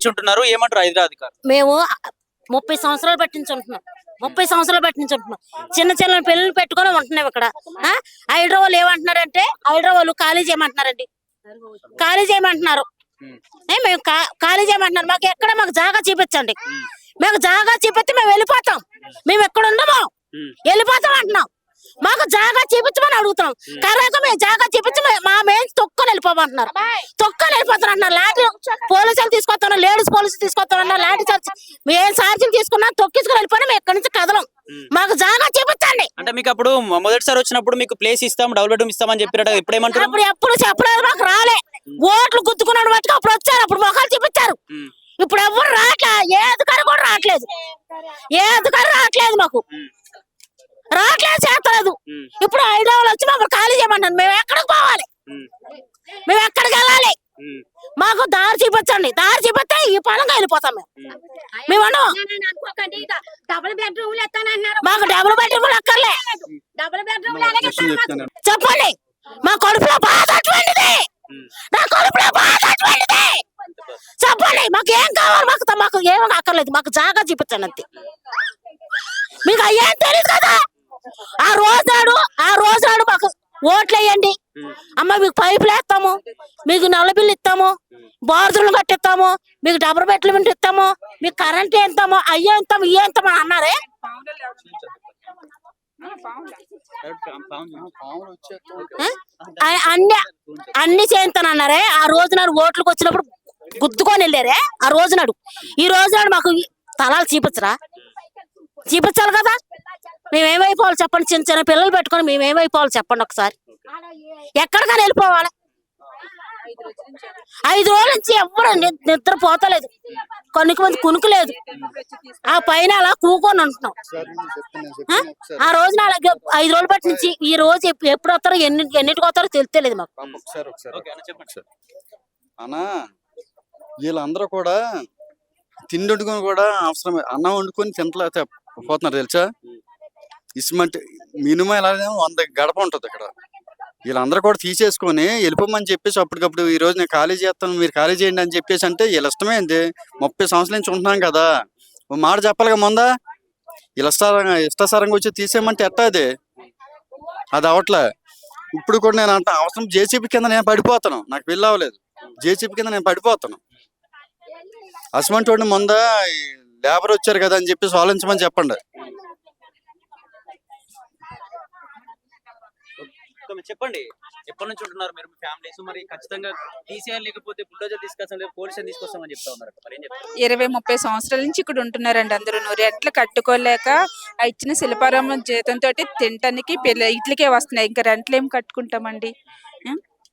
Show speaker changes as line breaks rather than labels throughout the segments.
నుంచి ఉంటున్నారు, ఏమంటారు హైదరాబాద్ అధికారులు?
మేము 30 సంవత్సరాలు బట్టి నుంచి ఉంటున్నాం. 30 సంవత్సరాలు బట్టి నుంచి ఉంటున్నాం. చిన్న చిన్న పిల్లలు పెట్టుకొని ఉంటున్నాం ఇక్కడ. హైదరాబాద్ ఏమంటున్నారంటే హైదరాబాద్ ఖాళీ చేయమంటున్నారండి. ఖాళీ చేయమంటున్నారు. మేము ఖాళీ చేయమంటున్నారు. మాకు ఎక్కడ మాకు జాగా చూపించండి. మాకు జాగా చూపిస్తే మేము వెళ్ళిపోతాం. మేము ఎక్కడ ఉండము, వెళ్ళిపోతాం అంటున్నాం. మాకు జాగా చూపించమని అడుగుతాం. కరెక్ట్ మేము జాగా చూపించి మా మేము తొక్కని వెళ్ళిపోమంటున్నారు. తొక్కని వెళ్ళిపోతారు అంటున్నారు. లాఠీ పోలీసులు తీసుకొస్తాను, లేడీస్ పోలీసులు తీసుకొస్తామన్నారు. లాఠీ చార్జ్ మేము ఛార్జీలు తీసుకున్నా తొక్కించుకుని వెళ్ళిపోయినా మేము ఎక్కడి నుంచి కదలం. మాకు జాగా చూపించండి.
అంటే మీకు అప్పుడు మొదటిసారి వచ్చినప్పుడు మీకు ప్లేస్ ఇస్తాం, డబుల్ బెడ్రూమ్ ఇస్తామని చెప్పారట. ఇప్పుడు ఏమంటారు?
అప్పుడు ఎప్పుడు చెప్పలేదు, మాకు రాలే. ఓట్లు గుద్దుకున్నాడు బట్టి అప్పుడు వచ్చారు, అప్పుడు మొఖాలు చూపించారు. ఇప్పుడు ఎవరు రావట్లే, ఏ అధికారి కూడా రావట్లేదు. ఏ అధికారి రావట్లేదు, మాకు రావట్లేదు, చేస్తలేదు. ఇప్పుడు హైదరాబాద్ వచ్చి మమ్మల్ని ఖాళీ చేయమన్నాను. మేము ఎక్కడికి పోవాలి, మేము ఎక్కడికి వెళ్ళాలి? మాకు దారి చూపించండి. దారి చూపిస్తే ఈ పొలంగా వెళ్ళిపోతాం. మేము మాకు డబుల్ బెడ్రూమ్ అక్కర్లే. చెప్పండి, మా కడుపులో బాధ అటువంటిది, నా కడుపులో బాధ అటువంటిది. చెప్పండి, మాకు ఏం కావాలి? మాకు ఏమీ అక్కర్లేదు. మాకు జాగా చూపించండి అంతే. మీకు అయ్యేం తెలియదు కదా. ఆ రోజు నాడు మాకు ఓట్లు వేయండి అమ్మ, మీకు పైపులు వేస్తాము, మీకు నల్ల బిల్లు ఇస్తాము, బారుదులు కట్టిస్తాము, మీకు డబుల్ బెడ్రూమ్ ఇస్తాము, మీకు కరెంట్ వేస్తాము, అయ్యే ఇస్తాము, ఇయ్యే ఇస్తాము అని అన్నారే. అన్ని చేస్తానన్నారే. ఆ రోజు నాడు ఓట్లకు వచ్చినప్పుడు గుద్దుకొని వెళ్ళారే. ఆ రోజు నాడు ఈ రోజు నాడు మాకు తలాలు చూపించరా? చూపించాలి కదా. మేమేమైపోవాలి చెప్పండి? చిన్న చిన్న పిల్లలు పెట్టుకొని మేమేమైపోవాలి చెప్పండి ఒకసారి. ఎక్కడికైనా వెళ్ళిపోవాలి. 5 రోజుల నుంచి ఎవరు నిద్రపోతలేదు, కొన్నికి మంది కునుకులేదు. ఆ పైన అలా కూకొని ఉంటున్నాం. ఆ రోజున 5 రోజులు బట్టి నుంచి ఈ రోజు ఎప్పుడు వస్తారో ఎన్నిటికి వస్తారో తెలియలేదు మాకు.
అన్నా వీళ్ళందరూ కూడా తిండి వండుకొని కూడా అవసరమే, అన్నం వండుకొని తింటలేకపోతే పోతున్నారు తెలుసా. ఇసుమంటే మినిమం ఎలా 100 గడప ఉంటుంది ఇక్కడ. వీళ్ళందరూ కూడా తీసేసుకొని వెళ్ళిపోమని చెప్పేసి అప్పటికప్పుడు ఈ రోజు నేను ఖాళీ చేస్తాను, మీరు ఖాళీ చేయండి అని చెప్పేసి అంటే వీళ్ళ ఇష్టమైంది. 30 సంవత్సరాల నుంచి ఉంటున్నాం కదా, ఓ మాట చెప్పాలిగా ముందా. వీళ్ళ ఇష్టాసారంగా వచ్చి తీసేయమంటే ఎట్టా అది అవట్లే. ఇప్పుడు కూడా నేను అంత అవసరం జేసీబీ కింద నేను పడిపోతాను, నాకు పెళ్ళి అవ్వలేదు, జేసీబీ కింద నేను పడిపోతాను. అసమంటి వాడిని ముందా లేబర్ వచ్చారు కదా అని చెప్పేసి ఆలోచించమని చెప్పండి.
చెప్పండి, ఎప్పటి నుంచి ఉంటున్నారు మీరు, మీ ఫ్యామిలీస్? మరి ఖచ్చితంగా తీసేయాలి, లేకపోతే బుల్డోజర్ తీసుకొస్తాం, పోలీసులు తీసుకొస్తామని చెప్తా ఉన్నారు.
20-30 సంవత్సరాల నుంచి ఇక్కడ ఉంటున్నారండి అందరూ. రెంట్లు కట్టుకోలేక ఆ ఇచ్చిన శిల్పారామం జీతంతో తినటానికి ఇట్లకే వస్తున్నాయి. ఇంకా రెంట్లు ఏం కట్టుకుంటామండి?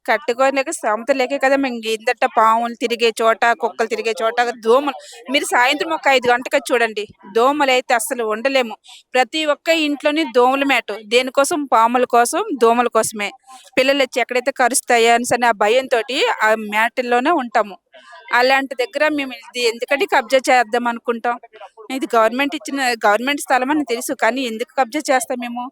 కట్టుకోలేక స్తోమత లేకే కదా మేము ఇందట పాములు తిరిగే చోట, కుక్కలు తిరిగే చోట, దోమలు. మీరు సాయంత్రం ఒక 5 గంటలకు చూడండి, దోమలు అయితే అసలు ఉండలేము. ప్రతి ఒక్క ఇంట్లోని దోమల మేట. దేనికోసం? పాముల కోసం, దోమల కోసమే. పిల్లలు వచ్చి ఎక్కడైతే కరుస్తాయో అని ఆ భయంతో ఆ మేటల్లోనే ఉంటాము. అలాంటి దగ్గర మేము ఇది ఎందుకంటే కబ్జా చేద్దాం అనుకుంటాం. ఇది గవర్నమెంట్ స్థలం అని తెలుసు, కానీ ఎందుకు కబ్జా చేస్తాం మేము?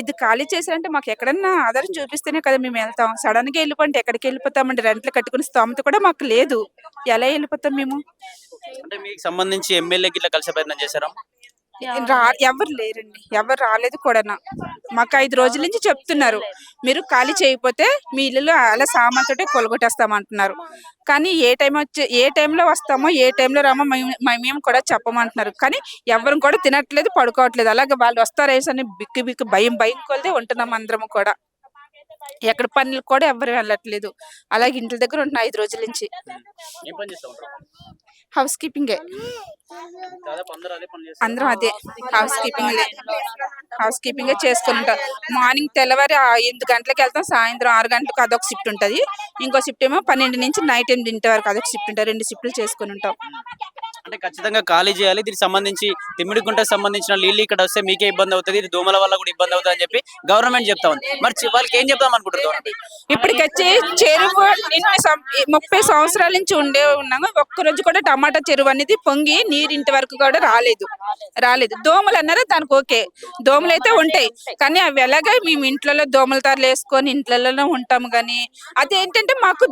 ఇది ఖాళీ చేసారంటే మాకు ఎక్కడన్నా ఆధారం చూపిస్తేనే కదా మేము వెళ్తాం. సడన్ గా వెళ్ళిపోతే ఎక్కడికి వెళ్ళిపోతామండి? రెంట్లు కట్టుకుని స్తోమత కూడా మాకు లేదు. ఎలా వెళ్ళిపోతాం మేము?
అంటే మీకు సంబంధించి ఎమ్మెల్యేకి ఇట్లా కలిసే ప్రయత్నం చేశారా?
ఎవరు లేరండి, ఎవరు రాలేదు కూడా. మాకు 5 రోజుల నుంచి చెప్తున్నారు, మీరు ఖాళీ చేయకపోతే మీ ఇల్లు అలా సామాన్తోటే కొలగొట్టేస్తామంటున్నారు. కానీ ఏ టైంలో వస్తామో ఏ టైంలో రామో మేము కూడా చెప్పమంటున్నారు. కానీ ఎవరు కూడా తినట్లేదు, పడుకోవట్లేదు. అలాగే వాళ్ళు వస్తారేసని బిక్కు భయం కొలిదే ఉంటున్నాం అందరము కూడా. ఎక్కడ పనులు కూడా ఎవరు వెళ్ళట్లేదు. అలాగే ఇంటి దగ్గర ఉంటున్నా 5 రోజుల నుంచి. హౌస్ కీపింగే, అందరం అదే హౌస్ కీపింగే చేసుకుంటాం. మార్నింగ్ తెల్లవారి 8 గంటలకు వెళ్తాం, సాయంత్రం 6 గంటలకు అదొక షిఫ్ట్ ఉంటుంది. ఇంకో షిఫ్ట్ ఏమో 12 నుంచి నైట్ 8 వరకు అదొక షిఫ్ట్ ఉంటుంది. 2 షిఫ్ట్లు చేసుకుని ఉంటాం.
అంటే ఖచ్చితంగా ఖాళీ చేయాలి. దీనికి సంబంధించి తిమ్మిడిగుంటకు సంబంధించిన నీళ్ళు ఇక్కడ వస్తే మీకే ఇబ్బంది అవుతుంది, ఇది దోమల వల్ల కూడా ఇబ్బంది అవుతుంది అని చెప్పి గవర్నమెంట్ చెప్తా ఉంది. మరి వాళ్ళకి ఏం చెప్తాం అనుకుంటున్నారు?
ఇప్పటికొచ్చి చెరువు 30 సంవత్సరాల నుంచి ఉన్నాము. ఒక్కరోజు కూడా టమాటా చెరువు అనేది పొంగి నీరు ఇంటి వరకు కూడా రాలేదు. దోమలు అన్నారు, దానికి ఓకే, దోమలు అయితే ఉంటాయి. కానీ అవి ఎలాగా మేము ఇంట్లో దోమల తారలు వేసుకొని ఇంట్లోనే ఉంటాము. కానీ అదేంటంటే మాకు